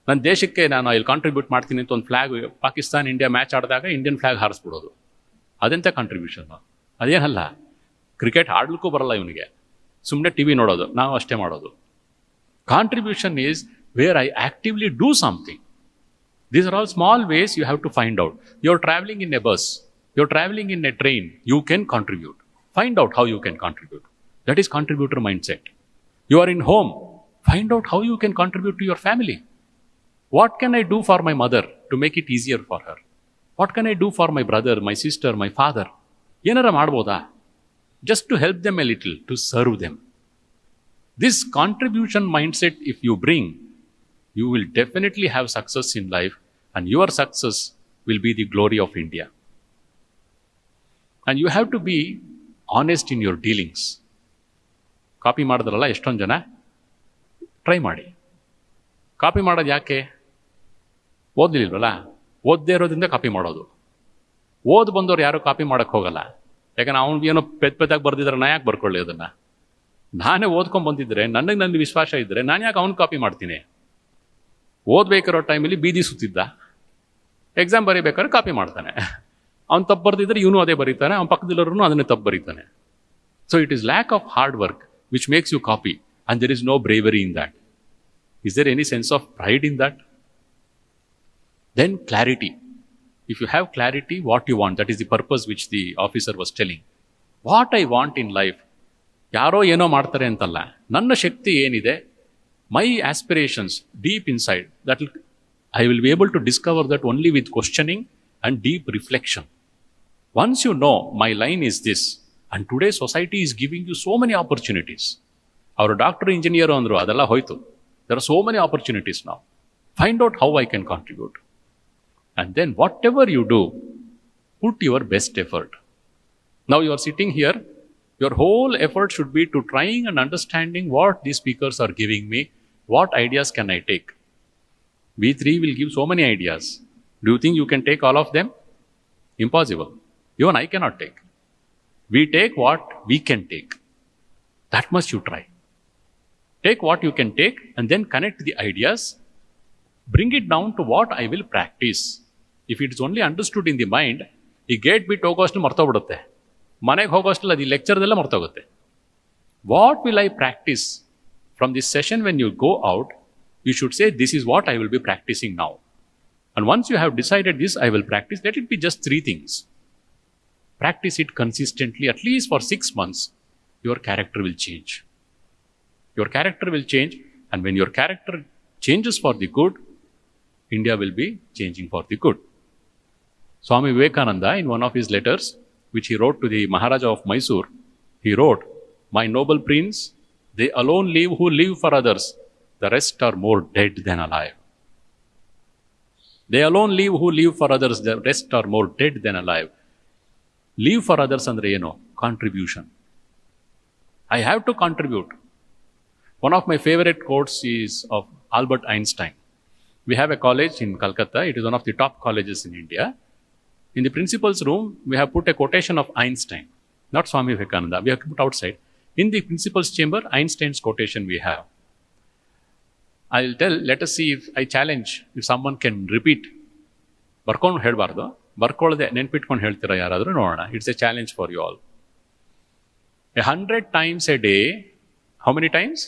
ನನ್ನ ದೇಶಕ್ಕೆ ನಾನು ಇಲ್ಲಿ contribute ಮಾಡ್ತೀನಿ ಅಂತ ಒಂದು flag, Pakistan India match ಆಡಿದಾಗ Indian flag ಹಾರಿಸ್ಬಿಡೋದು, ಅದೆಂಥ ಕಾಂಟ್ರಿಬ್ಯೂಷನ್? ಅದೇನಲ್ಲ. ಕ್ರಿಕೆಟ್ ಆಡ್ಲಿಕ್ಕೂ ಬರಲ್ಲ ಇವನಿಗೆ, ಸುಮ್ಮನೆ ಟಿ ವಿ ನೋಡೋದು, ನಾವು ಅಷ್ಟೇ ಮಾಡೋದು. Contribution is where I actively do something. These are all small ways you have to find out. You are travelling in a bus, you are travelling in a train, you can contribute. Find out how you can contribute. That is contributor mind set. You are in home, find out how you can contribute to your family. What can I do for my mother to make it easier for her? What can I do for my brother, my sister, my father? ಏನಾರ ಮಾಡ್ಬೋದಾ? Just to help them a little, to serve them. This contribution mindset, if you bring, you will definitely have success in life, and your success will be the glory of India. And you have to be honest in your dealings. Copy ಮಾಡಿದ್ರಲ್ಲ ಎಷ್ಟೊಂದು ಜನ, try ಮಾಡಿ. Copy ಮಾಡೋದು ಯಾಕೆ? ಓದಲಿಲ್ವಲ್ಲ, ಓದದೇ ಇರೋದ್ರಿಂದ copy ಮಾಡೋದು. ಓದ್ ಬಂದವ್ರು ಯಾರು ಕಾಪಿ ಮಾಡೋಕ್ಕೆ ಹೋಗಲ್ಲ. ಯಾಕಂದ್ರೆ ಅವ್ನು ಏನೋ ಪೆದ್ದಾಗಿ ಬರ್ದಿದ್ರೆ ನಾ ಯಾಕೆ ಬರ್ಕೊಳ್ಳಿ ಅದನ್ನು? ನಾನೇ ಓದ್ಕೊಂಡು ಬಂದಿದ್ದರೆ, ನನಗೆ ವಿಶ್ವಾಸ ಇದ್ದರೆ ನಾನು ಯಾಕೆ ಅವ್ನು ಕಾಪಿ ಮಾಡ್ತೀನಿ? ಓದಬೇಕಿರೋ ಟೈಮಲ್ಲಿ ಬೀದಿ ಸುತ್ತಿದ್ದ, ಎಕ್ಸಾಮ್ ಬರೀಬೇಕಾದ್ರೆ ಕಾಪಿ ಮಾಡ್ತಾನೆ. ಅವ್ನು ತಪ್ಪು ಬರ್ದಿದ್ರೆ ಇವನು ಅದೇ ಬರೀತಾನೆ, ಅವ್ನ ಪಕ್ಕದಲ್ಲರೂ ಅದನ್ನೇ ತಪ್ಪು ಬರೀತಾನೆ. So it is lack of hard work which makes you copy, and there is no bravery in that. Is there any sense of pride in that? Then clarity. If you have clarity, what you want, that is the purpose which the officer was telling. What I want in life, ಯಾರೋ ಏನೋ ಮಾಡ್ತಾರೆ ಅಂತಲ್ಲ, ನನ್ನ ಶಕ್ತಿ ಏನಿದೆ, my aspirations deep inside, that I will be able to discover that only with questioning and deep reflection. Once you know my line is this, and today society is giving you so many opportunities. Our doctor, engineer andru adella hoytu. There are so many opportunities now. Find out how I can contribute. And then whatever you do, put your best effort. Now you are sitting here, your whole effort should be to trying and understanding what these speakers are giving me, what ideas can I take. We three will give so many ideas. Do you think you can take all of them? Impossible. Even I cannot take. We take what we can take. That much you try. Take what you can take and then connect the ideas. Bring it down to what I will practice. If it is only understood in the mind, ಈ gate ಬಿಟ್ಟು ಹೋಗೋಷ್ಟು ಮರ್ತೋಗ್ಬಿಡುತ್ತೆ, ಮನೆಗೆ ಹೋಗೋಷ್ಟಲ್ಲ ಅದು ಲೆಕ್ಚರ್ದೆಲ್ಲ ಮರ್ತೋಗುತ್ತೆ. What will I practise from this session? When you go out, you should say, this is what I will be practicing now. And once you have decided this I will practice, let it be just 3 things. Practice it consistently, at least for 6 months. Your character will change. Your character will change, and when your character changes for the good, India will be changing for the good. Swami Vivekananda, in one of his letters, which he wrote to the Maharaja of Mysore, he wrote, "My noble prince, they alone live who live for others. The rest are more dead than alive." They alone live who live for others. The rest are more dead than alive. Live for others andre eno? Contribution. I have to contribute. One of my favorite quotes is of Albert Einstein. We have a college in Calcutta. It is one of the top colleges in India. In the principal's room, we have put a quotation of Einstein, not Swami Vivekananda. We have put outside. In the principal's chamber, Einstein's quotation we have. I'll tell, let us see if I challenge, if someone can repeat. ಬರ್ಕೊಂಡು ಹೇಳಬಾರ್ದು, ಬರ್ಕೊಳ್ಳದೆ ನೆನ್ಪಿಟ್ಕೊಂಡು ಹೇಳ್ತೀರಾ ಯಾರಾದರೂ ನೋಡೋಣ. It's a challenge for you all. 100 times a day, how many times?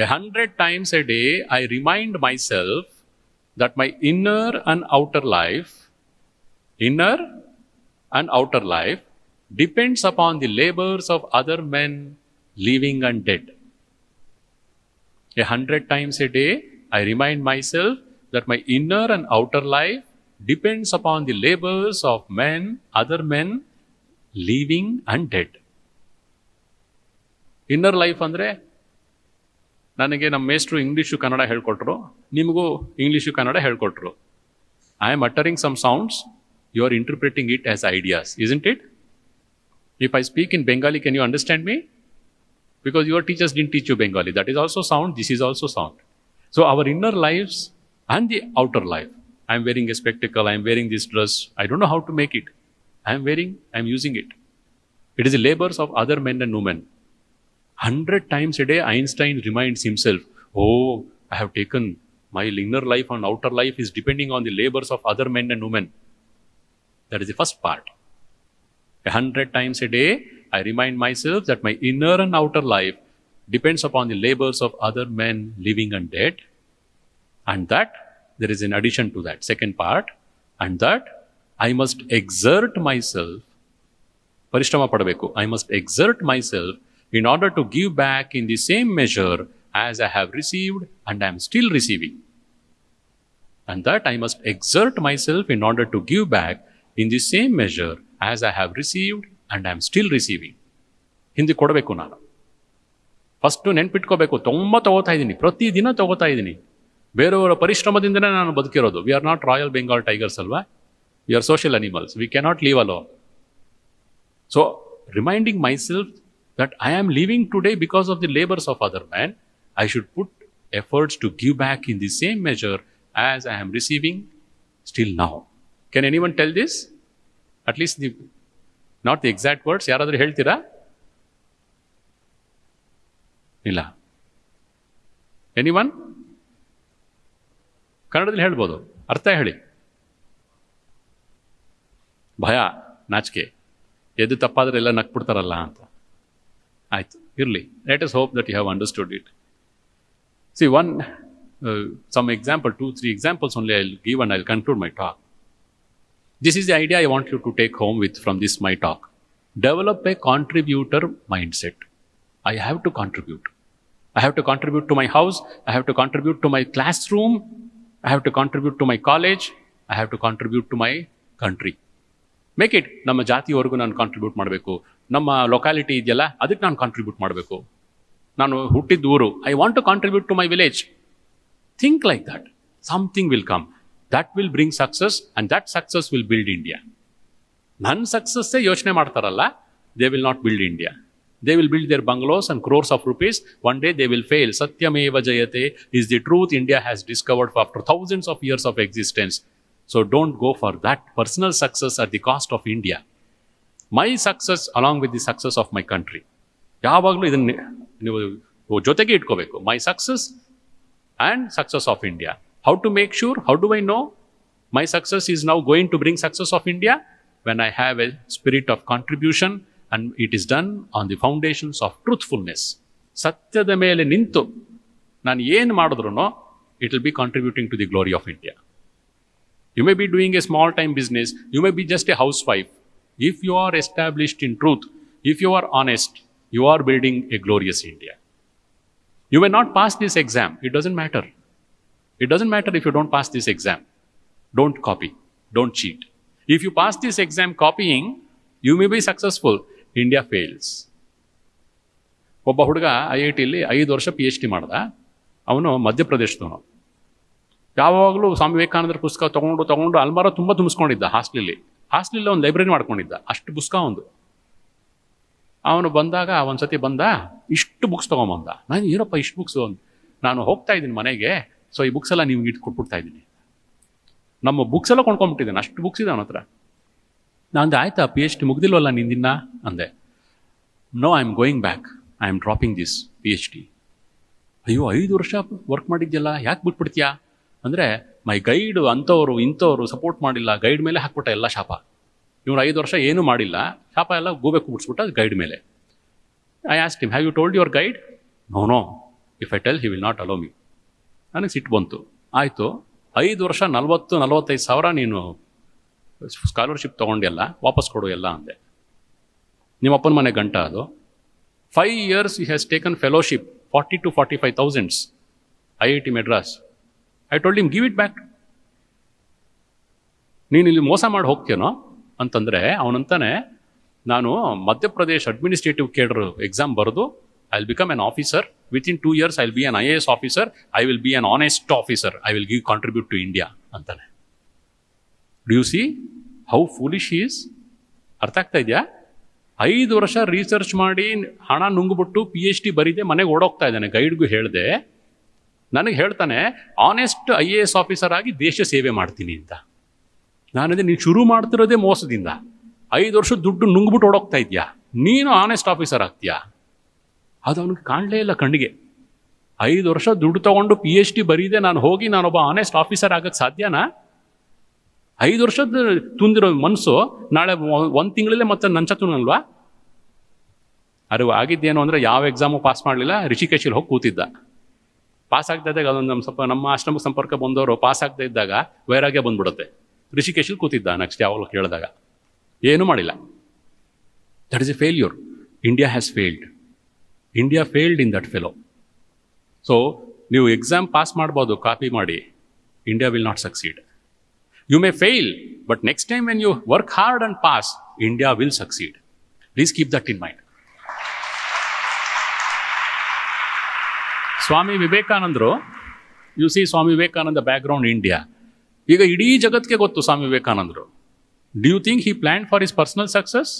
100 times a day, I remind myself that my inner and outer life depends upon the labors of other men, living and dead. 100 times a day, I remind myself that my inner and outer life depends upon the labors of men, other men, living and dead. Inner life ಅಂದರೆ ನನಗೆ ನಮ್ಮ ಮೇಸ್ಟ್ರು English Kannada ಹೇಳ್ಕೊಟ್ರು, ನಿಮಗೂ English Kannada ಹೇಳ್ಕೊಟ್ರು. I am uttering some sounds, you are interpreting it as ideas, isn't it? If I speak in Bengali, can you understand me? Because your teachers didn't teach you Bengali. That is also sound, this is also sound. So our inner lives and the outer life. I am wearing a spectacle, I am wearing this dress, I don't know how to make it. I am using it. It is the labors of other men and women. 100 times a day, Einstein reminds himself, oh, I have taken my inner life and outer life is depending on the labors of other men and women. That is the first part. 100 times a day, I remind myself that my inner and outer life depends upon the labors of other men, living and dead. And that, there is an addition to that, second part, and that I must exert myself, parishrama padabeku, I must exert myself in order to give back in the same measure as I have received and I am still receiving. And that I must exert myself in order to give back in the same measure as I have received and I am still receiving. ಹಿಂದೆ ಕೊಡಬೇಕು ನಾನು. First ನೆನ್ಪಿಟ್ಕೋಬೇಕು, ತುಂಬ ತಗೋತಾ ಇದ್ದೀನಿ, ಪ್ರತಿದಿನ ತಗೋತಾ ಇದ್ದೀನಿ. ಬೇರೆಯವರ ಪರಿಶ್ರಮದಿಂದನೇ ನಾನು ಬದುಕಿರೋದು. We are not royal Bengal tigers ಅಲ್ವಾ? We are social animals. We cannot leave alone. So reminding myself that I am living today because of the labors of other men, I should put efforts to give back in the same measure as I am receiving still now. Can anyone tell this? At least not the exact words. ಯಾರಾದರೂ ಹೇಳ್ತೀರಾ? ಇಲ್ಲ. Anyone? ಕನ್ನಡದಲ್ಲಿ ಹೇಳ್ಬೋದು, ಅರ್ಥ ಹೇಳಿ. ಭಯ, ನಾಚಿಕೆ, ಎದ್ದು ತಪ್ಪಾದ್ರೆ ಎಲ್ಲ ನಕ್ಬಿಡ್ತಾರಲ್ಲ ಅಂತ. ಆಯ್ತು, ಇರಲಿ. Let us hope that you have understood it. See some example, 2-3 examples only I'll give and I'll conclude my talk. This is the idea I want you to take home with from this my talk. Develop a contributor mindset. I have to contribute. I have to contribute to my house. I have to contribute to my classroom. I have to contribute to my college. I have to contribute to my country. Make it ನಮ್ಮ ಜಾತಿವರೆಗೂ ನಾನು contribute ಮಾಡಬೇಕು, ನಮ್ಮ locality ಇದೆಯಲ್ಲ ಅದಕ್ಕೆ ನಾನು contribute ಮಾಡಬೇಕು, ನಾನು ಹುಟ್ಟಿದ ಊರು, I want to contribute to my village. Think like that. Something will come that will bring success and that success will build India. ನನ್ನ ಸಕ್ಸಸ್ಸೇ ಯೋಚನೆ ಮಾಡ್ತಾರಲ್ಲ, they will not build India. They will build their bungalows and crores of rupees. One day they will fail. Satyameva jayate is the truth India has discovered after thousands of years of existence. So don't go for that personal success at the cost of India. My success along with the success of my country. ಯಾವಾಗಲೂ ಇದನ್ನು ನೀವು ಜೊತೆಗೆ ಇಟ್ಕೋಬೇಕು. My success and success of India. How to make sure? How do I know my success is now going to bring success of India? When I have a spirit of contribution and it is done on the foundations of truthfulness. ಸತ್ಯದ ಮೇಲೆ ನಿಂತು ನಾನು ಏನು ಮಾಡಿದ್ರು it will be contributing to the glory of India. You may be doing a small time business, you may be just a housewife. If you are established in truth, if you are honest, you are building a glorious India. You may not pass this exam, it doesn't matter. It doesn't matter if you don't pass this exam. Don't copy, don't cheat. If you pass this exam copying, you may be successful. India fails. ಒಬ್ಬ ಹುಡುಗ IITಲಿ 5 ವರ್ಷ PhD ಮಾಡ್ದ. ಅವನು ಮಧ್ಯಪ್ರದೇಶದವನು. ಯಾವಾಗಲೂ ಸ್ವಾಮಿ ವಿವೇಕಾನಂದರ ಪುಸ್ತಕ ತಗೊಂಡು ಅಲ್ಮಾರ ತುಂಬ ತುಂಬಿಸ್ಕೊಂಡಿದ್ದ. ಹಾಸ್ಟೆಲಲ್ಲಿ ಒಂದು ಲೈಬ್ರರಿ ಮಾಡ್ಕೊಂಡಿದ್ದ. ಅಷ್ಟು ಪುಸ್ತಕ ಒಂದು. ಅವನು ಬಂದಾಗ ಒಂದ್ಸತಿ ಬಂದ, ಇಷ್ಟು ಬುಕ್ಸ್ ತೊಗೊಂಬಂದ. ನಾನು ಏನಪ್ಪ ಇಷ್ಟು ಬುಕ್ಸು, ನಾನು ಹೋಗ್ತಾ ಇದ್ದೀನಿ ಮನೆಗೆ, ಸೊ ಈ ಬುಕ್ಸ್ ಎಲ್ಲ ನಿಮ್ಗೆ ಇಟ್ಟು ಕೊಟ್ಬಿಡ್ತಾ ಇದ್ದೀನಿ. ನಮ್ಮ ಬುಕ್ಸ್ ಎಲ್ಲ ಕೊಂಡ್ಕೊಂಡ್ಬಿಟ್ಟಿದ್ದಾನೆ, ಅಷ್ಟು ಬುಕ್ಸ್ ಇದೆ ಅವನ ಹತ್ರ. ನಾನು ಆಯ್ತಾ PhD ಮುಗ್ದಿಲ್ವಲ್ಲ ನಿಂದಿನ್ನ ಅಂದೆ. No, I am going back, I am dropping this PhD. ಅಯ್ಯೋ 5 ವರ್ಷ ವರ್ಕ್ ಮಾಡಿದ್ಯಲ್ಲ, ಯಾಕೆ ಬಿಟ್ಬಿಡ್ತೀಯಾ ಅಂದರೆ, ಮೈ ಗೈಡ್ ಅಂಥವ್ರು ಇಂಥವ್ರು ಸಪೋರ್ಟ್ ಮಾಡಿಲ್ಲ, ಗೈಡ್ ಮೇಲೆ ಹಾಕ್ಬಿಟ್ಟ ಎಲ್ಲ ಶಾಪ. ಇವ್ರು 5 ವರ್ಷ ಏನೂ ಮಾಡಿಲ್ಲ, ಶಾಪ ಎಲ್ಲ ಗೂಬೆ ಕೂಡಿಸ್ಬಿಟ್ಟ ಗೈಡ್ ಮೇಲೆ. I asked him, have you told your guide? No, if I tell he will not allow me. ನನಗೆ ಸಿಟ್ಟು ಬಂತು. ಆಯಿತು, 5 ವರ್ಷ 40-45 ಸಾವಿರ ನೀನು ಸ್ಕಾಲರ್ಶಿಪ್ ತೊಗೊಂಡೆಲ್ಲ, ವಾಪಸ್ ಕೊಡು ಎಲ್ಲ ಅಂದೆ. ನಿಮ್ಮಪ್ಪನ ಮನೆ ಗಂಟ ಅದು. 5 years he has taken fellowship, 40 to 45,000, IIT Madras. I told him, give it back. ನೀನು ಇಲ್ಲಿ ಮೋಸ ಮಾಡಿ ಹೋಗ್ತೀನೋ ಅಂತಂದರೆ, ಅವನಂತಾನೆ, ನಾನು ಮಧ್ಯಪ್ರದೇಶ್ ಅಡ್ಮಿನಿಸ್ಟ್ರೇಟಿವ್ ಕೇಡರ್ ಎಕ್ಸಾಮ್ ಬರೆದು I will become an officer. Within 2 years I will be an IAS officer. I will be an honest officer. I will give contribute to India ಅಂತಾನೆ. Do U C how foolish he is? ಅರ್ಥ ಆಗ್ತಾ ಇದೆಯಾ? 5 ವರ್ಷ research ಮಾಡಿ ಹಣ ನುಂಗ್ಬಿಟ್ಟು PhD ಬರೀದೆ ಮನೆಗೆ ಓಡೋಗ್ತಾ ಇದ್ದಾನೆ. ಗೈಡ್ಗೂ ಹೇಳಿದೆ, ನನಗೆ ಹೇಳ್ತಾನೆ ಆನೆಸ್ಟ್ IAS ಆಫೀಸರ್ ಆಗಿ ದೇಶ ಸೇವೆ ಮಾಡ್ತೀನಿ ಅಂತ. ನಾನದೇ, ನೀನು ಶುರು ಮಾಡ್ತಿರೋದೇ ಮೋಸದಿಂದ. 5 ವರ್ಷ ದುಡ್ಡು ನುಂಗ್ಬಿಟ್ಟು ಓಡೋಗ್ತಾ ಇದೆಯಾ, ನೀನು ಆನೆಸ್ಟ್ ಆಫೀಸರ್ ಆಗ್ತೀಯಾ? ಅದು ಅವನಿಗೆ ಕಾಣಲೇ ಇಲ್ಲ ಕಣ್ಣಿಗೆ. 5 ವರ್ಷ ದುಡ್ಡು ತೊಗೊಂಡು PhD ಬರೀದೆ ನಾನು ಹೋಗಿ ನಾನೊಬ್ಬ ಆನೆಸ್ಟ್ ಆಫೀಸರ್ ಆಗೋಕ್ಕೆ ಸಾಧ್ಯನಾ? 5 ವರ್ಷದ ತುಂದಿರೋ ಮನಸ್ಸು ನಾಳೆ 1 ತಿಂಗಳಲ್ಲೇ ಮತ್ತೆ ನಂಚ ತುಣಲ್ವಾ? ಅರಿವು ಆಗಿದ್ದೇನು ಅಂದರೆ, ಯಾವ ಎಕ್ಸಾಮು ಪಾಸ್ ಮಾಡಲಿಲ್ಲ, ರಿಷಿಕೇಶಲ್ಲಿ ಹೋಗಿ ಕೂತಿದ್ದ. ಪಾಸ್ ಆಗ್ತಾ ಇದ್ದಾಗ ಅದೊಂದು ನಮ್ಮ ಆಶ್ರಮಕ್ಕೆ ಸಂಪರ್ಕ ಬಂದವರು ಪಾಸ್ ಆಗ್ತಾ ಇದ್ದಾಗ ವೈರಾಗ್ಯ ಬಂದ್ಬಿಡುತ್ತೆ. ರಿಷಿಕೇಶಲ್ಲಿ ಕೂತಿದ್ದ ನೆಕ್ಸ್ಟ್ ಯಾವಾಗಲೂ ಕೇಳಿದಾಗ. ಏನೂ ಮಾಡಿಲ್ಲ. That is A failure. India has failed. India failed in that fellow. So ನೀವು ಎಕ್ಸಾಮ್ ಪಾಸ್ ಮಾಡ್ಬೋದು ಕಾಪಿ ಮಾಡಿ, India will not succeed. You may fail, but next time when you work hard and pass, India will succeed. Please keep that in mind. Swami Vivekananda, you see Swami Vivekananda background India. ಈಗ ಇಡೀ ಜಗತ್ತಿಗೆ ಗೊತ್ತು ಸ್ವಾಮಿ ವಿವೇಕಾನಂದರು. Do you think he planned for his personal success?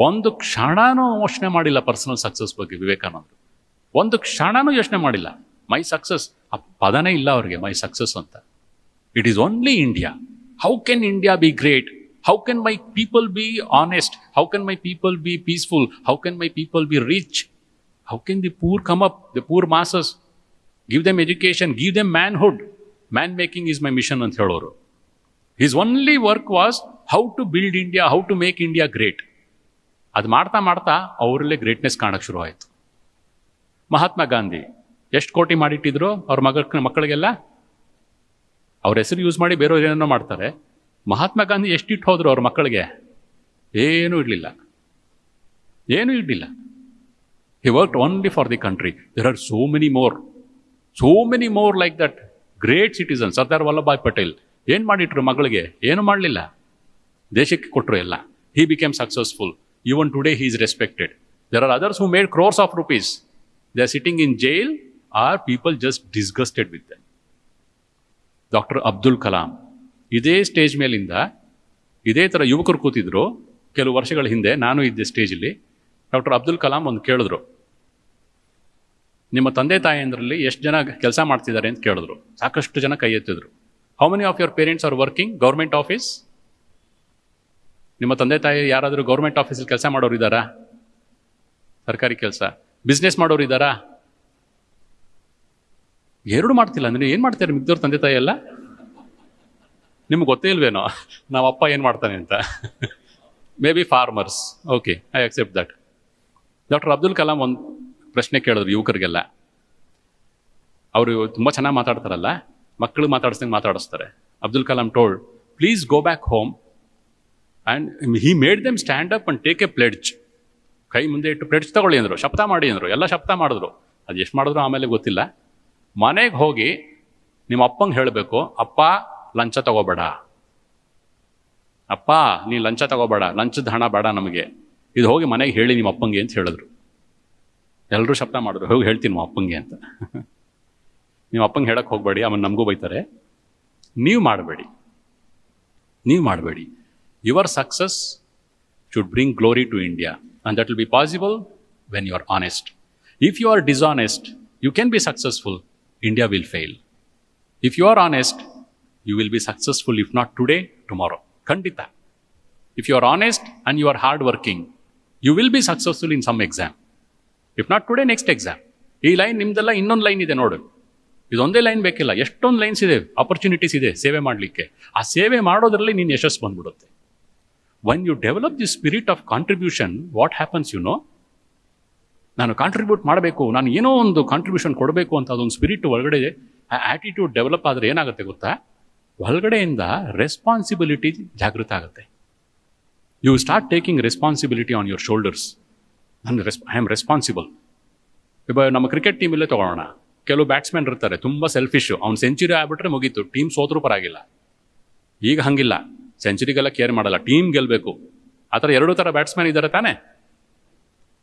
ಒಂದು ಕ್ಷಣನೂ ಯೋಚನೆ ಮಾಡಿಲ್ಲ personal success ಬಗ್ಗೆ ವಿವೇಕಾನಂದರು. ಒಂದು ಕ್ಷಣನೂ ಯೋಚನೆ ಮಾಡಿಲ್ಲ. ಮೈ ಸಕ್ಸಸ್ ಆ ಪದನೇ ಇಲ್ಲ ಅವ್ರಿಗೆ, ಮೈ ಸಕ್ಸಸ್ ಅಂತ. It is only India. How can India be great? How can my people be honest? How can my people be peaceful? How can my people be rich? How can the poor come up, the poor masses? Give them education, give them manhood. Man making is my mission ಅಂತ ಹೇಳೋರು. His only work was how to build India, how to make India great. ಅದು ಮಾಡ್ತಾ ಮಾಡ್ತಾ ಅವರಲ್ಲೇ greatness ಕಾಣಕ್ಕೆ ಶುರು ಆಯಿತು. ಮಹಾತ್ಮ ಗಾಂಧಿ ಎಷ್ಟು ಕೋಟಿ ಮಾಡಿಟ್ಟಿದ್ರು ಅವ್ರ ಮಕ್ಕಳಿಗೆಲ್ಲ. ಅವ್ರ ಹೆಸರು ಯೂಸ್ ಮಾಡಿ ಬೇರೆಯವ್ರು ಏನೇನೋ ಮಾಡ್ತಾರೆ. ಮಹಾತ್ಮ ಗಾಂಧಿ ಎಷ್ಟಿಟ್ಟು ಹೋದ್ರು ಅವ್ರ ಮಕ್ಕಳಿಗೆ? ಏನೂ ಇಡಲಿಲ್ಲ. ಏನೂ ಇಡಲಿಲ್ಲ. He worked only for the country. There are so many more like that. Great citizens. Sardar Vallabhbhai Patel. ಏನು ಮಾಡಿಟ್ರು ಮಗಳಿಗೆ? ಏನು ಮಾಡಲಿಲ್ಲ. ದೇಶಕ್ಕೆ ಕೊಟ್ಟರು ಎಲ್ಲ. He became successful. Even today he is respected. There are others who made crores of rupees. They are sitting in jail or people just disgusted with them. Dr. Abdul Kalam. ಇದೇ stage ಮೇಲಿಂದ ಇದೇ ಥರ ಯುವಕರು ಕೂತಿದ್ರು ಕೆಲವು ವರ್ಷಗಳ ಹಿಂದೆ. ನಾನು ಇದ್ದೆ ಸ್ಟೇಜಲ್ಲಿ. ಡಾಕ್ಟರ್ ಅಬ್ದುಲ್ ಕಲಾಂ ಒಂದು ಕೇಳಿದ್ರು, ನಿಮ್ಮ ತಂದೆ ತಾಯಿಯಂದ್ರಲ್ಲಿ ಎಷ್ಟು ಜನ ಕೆಲಸ ಮಾಡ್ತಿದ್ದಾರೆ ಅಂತ ಕೇಳಿದ್ರು. ಸಾಕಷ್ಟು ಜನ ಕೈ ಎತ್ತಿದ್ರು. How many of your parents are working government office? ನಿಮ್ಮ ತಂದೆ ತಾಯಿ ಯಾರಾದರೂ ಗೌರ್ಮೆಂಟ್ ಆಫೀಸಲ್ಲಿ ಕೆಲಸ ಮಾಡೋರು ಇದ್ದಾರಾ? ಸರ್ಕಾರಿ ಕೆಲಸ. ಬಿಸ್ನೆಸ್ ಮಾಡೋರು ಇದ್ದಾರಾ? ಎರಡು ಮಾಡ್ತಿಲ್ಲ ಅಂದರೆ ಏನು ಮಾಡ್ತಾರೆ ಮಿಕ್ದವ್ರ ತಂದೆ ತಾಯಿ ಎಲ್ಲ? ನಿಮ್ಗೆ ಗೊತ್ತೇ ಇಲ್ವೇನೋ ನಾವು ಅಪ್ಪ ಏನು ಮಾಡ್ತಾನೆ ಅಂತ. May be farmers. Okay, I accept that. Doctor Abdul Kalam ಒಂದು ಪ್ರಶ್ನೆ ಕೇಳಿದ್ರು ಯುವಕರಿಗೆಲ್ಲ. ಅವರು ತುಂಬ ಚೆನ್ನಾಗಿ ಮಾತಾಡ್ತಾರಲ್ಲ, ಮಕ್ಕಳು ಮಾತಾಡಿಸ್ದಂಗೆ ಮಾತಾಡಿಸ್ತಾರೆ. Abdul Kalam told, please go back home and he made them stand up and take A pledge. ಕೈ ಮುಂದೆ ಇಟ್ಟು ಪ್ಲೆಡ್ಜ್ ತಗೊಳ್ಳಿ ಅಂದರು, ಶಪಥ ಮಾಡಿ ಅಂದರು. ಎಲ್ಲ ಶಪಥ ಮಾಡಿದ್ರು. ಅದು ಎಷ್ಟು ಮಾಡಿದ್ರು ಆಮೇಲೆ ಗೊತ್ತಿಲ್ಲ. ಮನೆಗೆ ಹೋಗಿ ನಿಮ್ಮ ಅಪ್ಪಂಗೆ ಹೇಳಬೇಕು, ಅಪ್ಪ ಲಂಚ ತಗೋಬೇಡ, ಅಪ್ಪ ನೀ ಲಂಚ ತಗೋಬೇಡ, ಲಂಚದ ಹಣ ಬೇಡ ನಮಗೆ, ಇದು ಹೋಗಿ ಮನೆಗೆ ಹೇಳಿ ನಿಮ್ಮ ಅಪ್ಪಂಗೆ ಅಂತ ಹೇಳಿದ್ರು. ಎಲ್ಲರೂ ಶಬ್ದ ಮಾಡಿದ್ರು, ಹೋಗಿ ಹೇಳ್ತೀನಿ ನಿಮ್ಮ ಅಪ್ಪಂಗೆ ಅಂತ. ನೀವು ಅಪ್ಪಂಗೆ ಹೇಳಕ್ಕೆ ಹೋಗಬೇಡಿ, ಆಮೇಲೆ ನಮಗೂ ಬೈತಾರೆ. ನೀವು ಮಾಡಬೇಡಿ. Your success should bring glory to India and that will be possible when you are honest. If you are dishonest, you can be successful, India will fail. If you are honest, you will be successful, if not today, tomorrow. Kandita. If you are honest and you are hard working, you will be successful in some exam. If not today, next exam. ಈ line ನಿಮ್ದೆಲ್ಲ ಇನ್ನೊಂದು line ಇದೆ ನೋಡು. ಇದೊಂದೇ line ಬೇಕಿಲ್ಲ, ಎಷ್ಟೊಂದು lines ಇದೆ, opportunities ಇದೆ ಸೇವೆ ಮಾಡಲಿಕ್ಕೆ. ಆ ಸೇವೆ ಮಾಡೋದ್ರಲ್ಲಿ ನೀನು ಯಶಸ್ಸು ಬಂದ್ಬಿಡುತ್ತೆ. when you develop this spirit of contribution, what happens, you know? ನಾನು ಕಾಂಟ್ರಿಬ್ಯೂಟ್ ಮಾಡಬೇಕು, ನಾನು ಏನೋ ಒಂದು ಕಾಂಟ್ರಿಬ್ಯೂಷನ್ ಕೊಡಬೇಕು ಅಂತ ಅದೊಂದು ಸ್ಪಿರಿಟ್ ಒಳಗಡೆ ಆ್ಯಟಿಟ್ಯೂಡ್ ಡೆವಲಪ್ ಆದರೆ ಏನಾಗುತ್ತೆ ಗೊತ್ತಾ? ಒಳಗಡೆಯಿಂದ ರೆಸ್ಪಾನ್ಸಿಬಿಲಿಟಿ ಜಾಗೃತ ಆಗುತ್ತೆ. You start taking responsibility on your shoulders. I am responsible. ಇವಾಗ ನಮ್ಮ ಕ್ರಿಕೆಟ್ ಟೀಮಲ್ಲೇ ತೊಗೊಳ್ಳೋಣ. ಕೆಲವು ಬ್ಯಾಟ್ಸ್ಮನ್ ಇರ್ತಾರೆ ತುಂಬ ಸೆಲ್ಫಿಶು. ಅವ್ನು ಸೆಂಚುರಿ ಆಗ್ಬಿಟ್ರೆ ಮುಗೀತು, ಟೀಮ್ ಸೋತ್ರೂ ಪರವಾಗಿಲ್ಲ. ಈಗ ಹಂಗಿಲ್ಲ, ಸೆಂಚುರಿಗೆಲ್ಲ ಕೇರ್ ಮಾಡಲ್ಲ, ಟೀಮ್ ಗೆಲ್ಲಬೇಕು. ಆ ಥರ ಎರಡೂ ಥರ ಬ್ಯಾಟ್ಸ್ಮನ್ ಇದ್ದಾರೆ ತಾನೇ.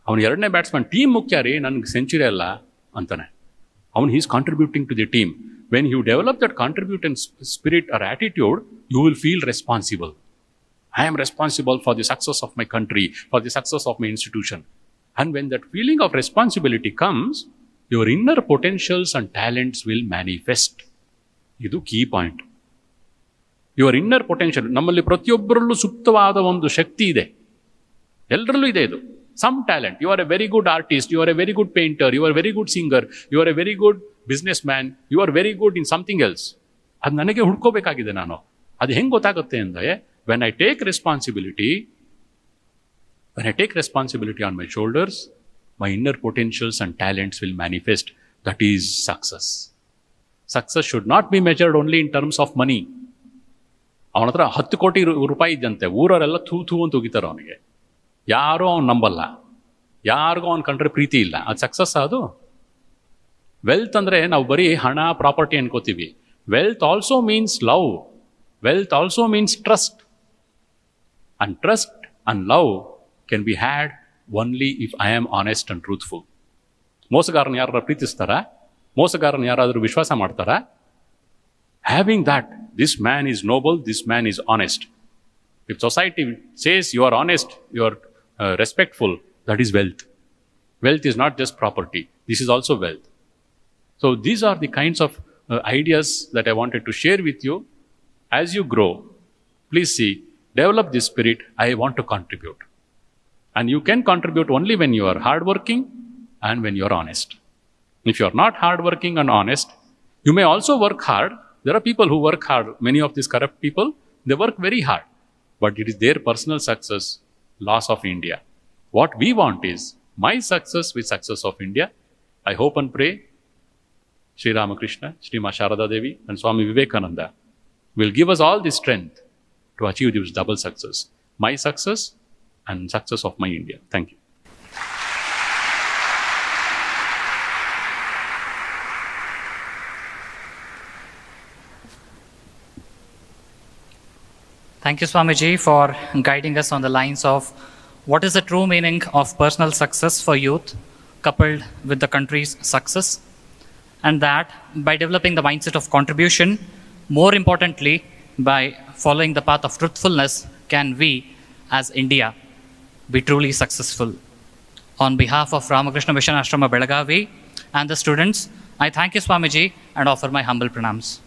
ಅವನು ಎರಡನೇ ಬ್ಯಾಟ್ಸ್ಮನ್, ಟೀಮ್ ಮುಖ್ಯ ರೀ, ನನಗೆ ಸೆಂಚುರಿ ಅಲ್ಲ ಅಂತಾನೆ. ಅವನು he's contributing to the team. When you develop that contributing spirit or attitude, you will feel responsible. I am responsible for the success of my country, for the success of my institution. And when that feeling of responsibility comes, your inner potentials and talents will manifest. Idu key point. Your inner potential, nammalli prathiyobbarallu suktavaada ಒಂದು ಶಕ್ತಿ ಇದೆ. ಎಲ್ಲರಲ್ಲೂ ಇದೆ ಇದು. Some talent. You are a very good artist, you are a very good painter, you are a very good singer, you are a very good businessman, you are very good in something else. ಅದು ನನಗೆ ಹುಡ್ಕೋಬೇಕಾಗಿದೆ ನಾನು. ಅದು ಹೆಂಗೆ ಗೊತ್ತಾಗುತ್ತೆ ಅಂದರೆ, when I take responsibility on my shoulders, my inner potentials and talents will manifest. That is success. Success should not be measured only in terms of money. ಅವನ ಹತ್ರ 10 ಕೋಟಿ ರೂಪಾಯಿ ಇದ್ದಂತೆ, ಊರವರೆಲ್ಲ ಥೂ ಅಂತ ಹೋಗಿತಾರೆ ಅವನಿಗೆ. ಯಾರೂ ಅವ್ನು ನಂಬಲ್ಲ, ಯಾರಿಗೂ ಅವ್ನು ಕಂಡ್ರೆ ಪ್ರೀತಿ ಇಲ್ಲ. ಅದು ಸಕ್ಸಸ್. ಅದು ವೆಲ್ತ್ ಅಂದರೆ ನಾವು ಬರೀ ಹಣ ಪ್ರಾಪರ್ಟಿ ಅನ್ಕೋತೀವಿ. Wealth also means love. Wealth also means trust. And trust and love can be had only if I am honest and truthful. ಮೋಸಗಾರನ ಯಾರು ಪ್ರೀತಿಸ್ತಾರಾ? ಮೋಸಗಾರನ ಯಾರಾದರೂ ವಿಶ್ವಾಸ ಮಾಡ್ತಾರಾ? Having that, this man is noble, this man is honest. If society says you are honest, you are respectful, that is wealth. Wealth is not just property. This is also wealth. So these are the kinds of ideas that I wanted to share with you. As you grow, please see, develop this spirit, I want to contribute. And you can contribute only when you are hardworking and when you are honest. If you are not hardworking and honest, you may also work hard. There are people who work hard. Many of these corrupt people, they work very hard. But it is their personal success, loss of India. What we want is my success with success of India. I hope and pray Sri Ramakrishna, Sri Ma Sharada Devi and Swami Vivekananda will give us all the strength to achieve this double success. My success and success of my India. Thank you. Thank you, Swamiji, for guiding us on the lines of what is the true meaning of personal success for youth coupled with the country's success, and that by developing the mindset of contribution, more importantly, by following the path of truthfulness, can we, as India, be truly successful. On behalf of Ramakrishna Mission Ashrama Belagavi and the students, I thank you, Swamiji, and offer my humble pranams.